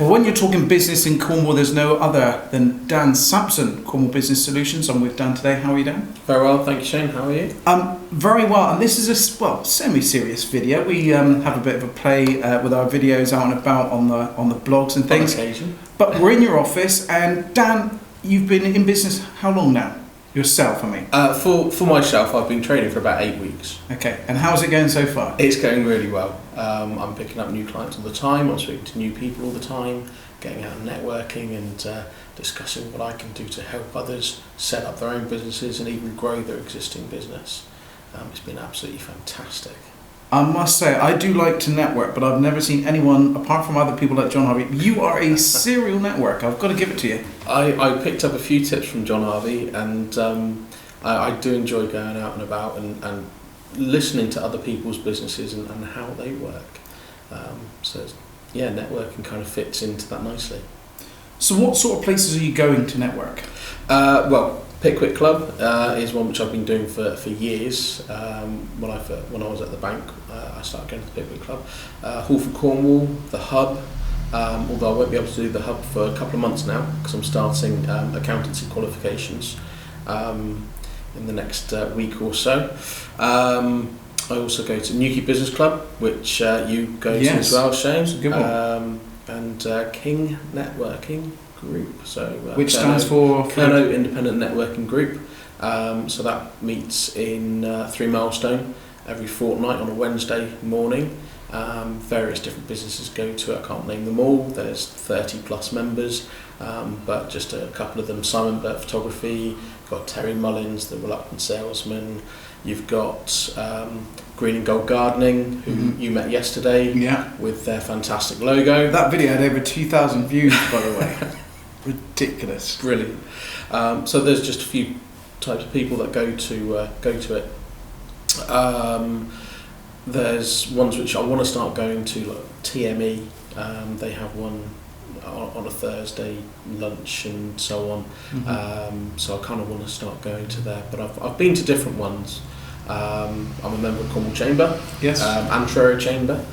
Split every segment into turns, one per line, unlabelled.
Well, when you're talking business in Cornwall, there's no other than Dan Sampson, Cornwall Business Solutions. I'm with Dan today. How are you, Dan?
Very well, thank you, Shane. How are you?
Very well. And this is a semi-serious video. We have a bit of a play with our videos out and about on the blogs and things.
On occasion.
But we're in your office, and Dan, you've been in business how long now? Yourself, I mean.
For myself, I've been training for about 8 weeks.
Okay. And how's it going so far?
It's going really well. I'm picking up new clients all the time. I'm speaking to new people all the time, getting out and networking and discussing what I can do to help others set up their own businesses and even grow their existing business. It's been absolutely fantastic.
I must say, I do like to network, but I've never seen anyone, apart from other people like John Harvey. You are a serial networker. I've got to give it to you.
I picked up a few tips from John Harvey, and I do enjoy going out and about and listening to other people's businesses and how they work. Networking kind of fits into that nicely.
So what sort of places are you going to network?
Pickwick Club is one which I've been doing for years. When I was at the bank, I started going to the Pickwick Club. Hall for Cornwall, the Hub, although I won't be able to do the Hub for a couple of months now because I'm starting accountancy qualifications in the next week or so. I also go to Newquay Business Club, which you go to as well, Shane.
It's a good one.
And King Networking Group,
which stands for
Kerno Independent Networking Group. So that meets in 3 Milestone every fortnight on a Wednesday morning. Various different businesses go to it. I can't name them all. There's 30 plus members, but just a couple of them. Simon Burt Photography. You've got Terry Mullins, the Reluctant Salesman. You've got Green and Gold Gardening, who you met yesterday, with their fantastic logo.
That video had over 2,000 views, by the way. Ridiculous.
Brilliant. So there's just a few types of people that go to it. There's ones which I want to start going to, like TME. They have one on a Thursday lunch and so on.
Mm-hmm.
So I kind of want to start going to there. But I've been to different ones. I'm a member of Cornwall Chamber.
Yes.
Antwerp Chamber.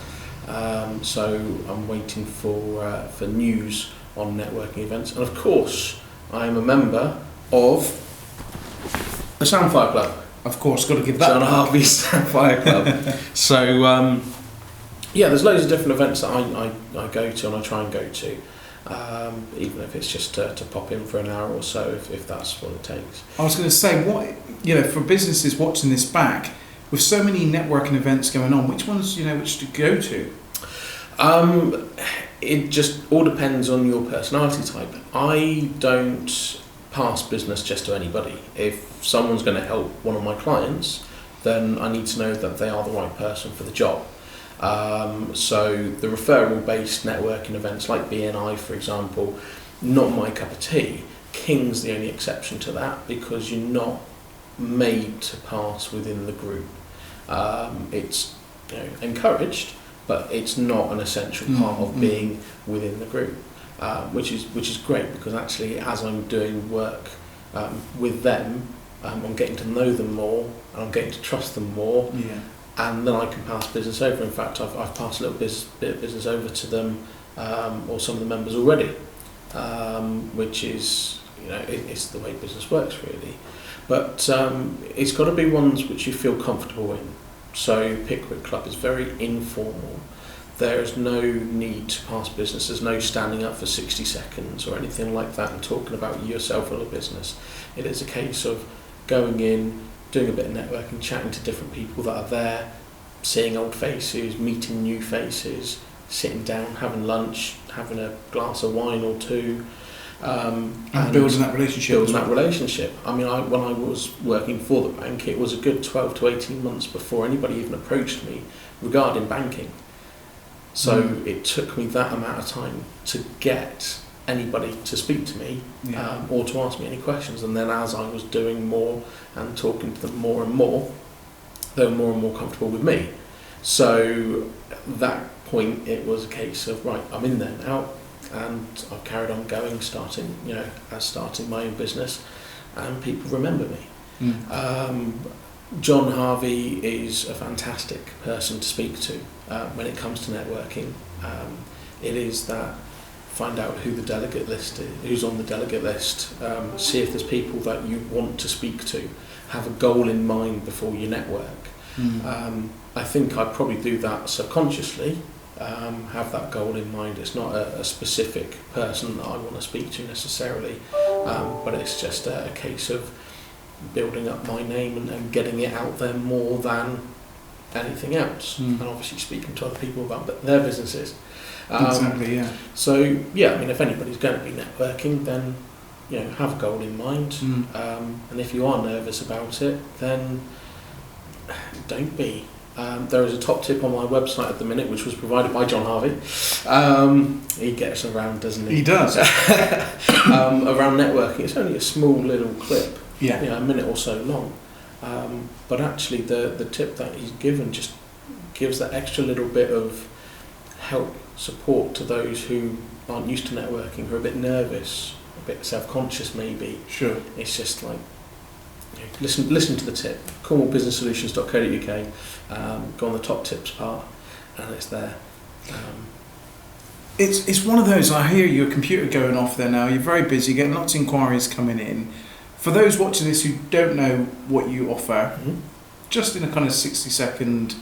So I'm waiting for news on networking events, and of course I am a member of the Samfire Club.
Of course, got to give that.
John Harvey's Samfire Club. So there's loads of different events that I go to and I try and go to, even if it's just to pop in for an hour or so, if that's what it takes.
I was going to say, for businesses watching this back, with so many networking events going on, which ones which to go to?
It just all depends on your personality type. I don't pass business just to anybody. If someone's going to help one of my clients, then I need to know that they are the right person for the job. So the referral-based networking events like BNI, for example, not my cup of tea. King's the only exception to that because you're not made to pass within the group. It's encouraged, but it's not an essential part of being within the group, which is great because actually as I'm doing work with them, I'm getting to know them more and I'm getting to trust them more, and then I can pass business over. In fact, I've passed a little bit of business over to them or some of the members already, which is it's the way business works really. But it's got to be ones which you feel comfortable in. So Pickwick Club is very informal. There is no need to pass business. There's no standing up for 60 seconds or anything like that and talking about yourself or the business. It is a case of going in, doing a bit of networking, chatting to different people that are there, seeing old faces, meeting new faces, sitting down, having lunch, having a glass of wine or two.
And building that relationship.
I mean, when I was working for the bank, it was a good 12 to 18 months before anybody even approached me regarding banking. So it took me that amount of time to get anybody to speak to me or to ask me any questions. And then as I was doing more and talking to them more and more, they were more and more comfortable with me. So that point, it was a case of, right, I'm in there now. And I've carried on going, starting my own business, and people remember me. John Harvey is a fantastic person to speak to when it comes to networking. It is that find out who the delegate list is, who's on the delegate list, see if there's people that you want to speak to, have a goal in mind before you network. I think I probably do that subconsciously, have that goal in mind. It's not a specific person that I want to speak to necessarily, but it's just a case of building up my name and getting it out there more than anything else, and obviously speaking to other people about their businesses.
Exactly, yeah.
So yeah, I mean, if anybody's going to be networking, then have a goal in mind, and if you are nervous about it, then don't be. There is a top tip on my website at the minute, which was provided by John Harvey. He gets around, doesn't he?
He does.
Around networking, it's only a small little clip,
Yeah.
a minute or so long. But actually, the tip that he's given just gives that extra little bit of help, support to those who aren't used to networking, who are a bit nervous, a bit self-conscious maybe.
Sure.
It's just like, listen to the tip. cornwallbusinesssolutions.co.uk, go on the top tips part, and it's there.
It's one of those, I hear your computer going off there now, you're very busy, getting lots of inquiries coming in. For those watching this who don't know what you offer, just in a kind of 60-second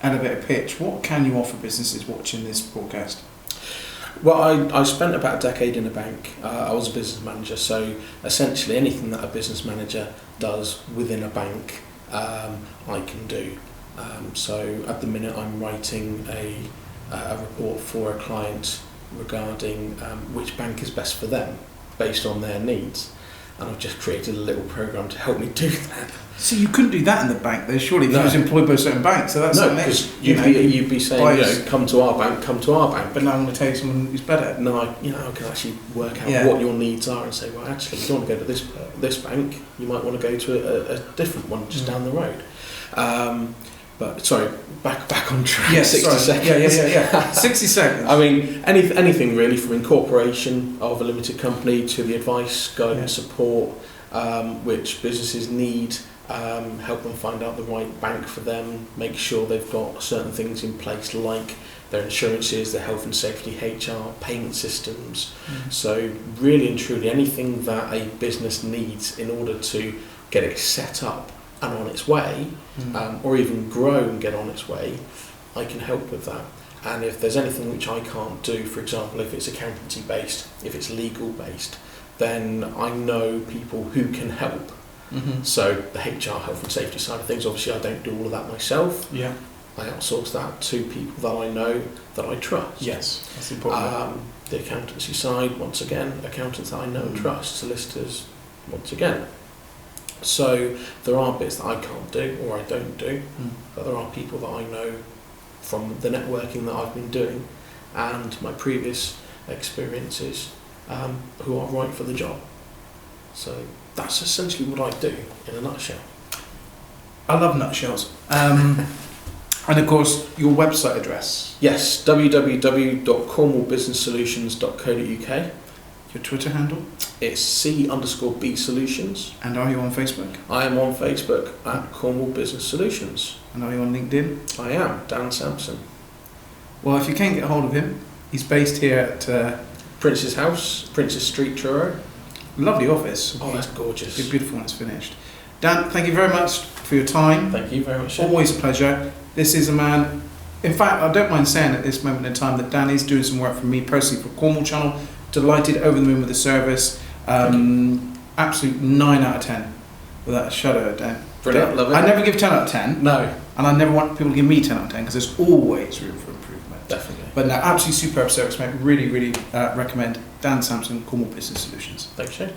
elevator pitch, what can you offer businesses watching this broadcast?
Well, I spent about a decade in a bank. I was a business manager, so essentially anything that a business manager does within a bank, I can do. So at the minute I'm writing a report for a client regarding which bank is best for them based on their needs. And I've just created a little program to help me do that.
So you couldn't do that in the bank, though, surely, if you was employed by a certain bank. So that's
no, because you'd be saying, come to our bank. But
now I'm going to tell you someone who's better.
No, I can actually work out what your needs are and say, well, actually, you don't want to go to this bank. You might want to go to a different one just down the road. But sorry, back on track.
Yes,
60 seconds.
Yeah. 60 seconds.
I mean, anything really, from incorporation of a limited company to the advice, guidance, support, which businesses need, help them find out the right bank for them, make sure they've got certain things in place like their insurances, their health and safety, HR, payment systems. So really and truly anything that a business needs in order to get it set up and on its way, or even grow and get on its way, I can help with that. And if there's anything which I can't do, for example, if it's accountancy based, if it's legal based, then I know people who can help. So the HR, health and safety side of things, obviously I don't do all of that myself.
Yeah.
I outsource that to people that I know, that I trust.
Yes, that's important.
The accountancy side, once again, accountants that I know and trust, solicitors, once again. So there are bits that I can't do or I don't do, but there are people that I know from the networking that I've been doing and my previous experiences who are right for the job. So that's essentially what I do in a nutshell.
I love nutshells. And of course, your website address.
Yes, www.cornwallbusinesssolutions.co.uk.
Your Twitter handle.
It's C_B Solutions.
And are you on Facebook?
I am on Facebook at Cornwall Business Solutions.
And are you on LinkedIn?
I am, Dan Sampson.
Well, if you can't get hold of him, he's based here at
Prince's House, Prince's Street, Truro.
Lovely office.
Oh, that's gorgeous.
It's beautiful when it's finished. Dan, thank you very much for your time.
Thank you very much.
Always a pleasure. This is a man, in fact, I don't mind saying at this moment in time that Dan is doing some work for me personally for Cornwall Channel. Delighted, over the moon with the service. Absolute 9 out of 10 without a shadow of a doubt.
Brilliant, love it.
I never give 10 out of 10.
No.
And I never want people to give me 10 out of 10 because there's always room for improvement.
Definitely.
But no, absolutely superb service, mate. Really, really recommend Dan Sampson, Cornwall Business Solutions.
Thanks, Shane.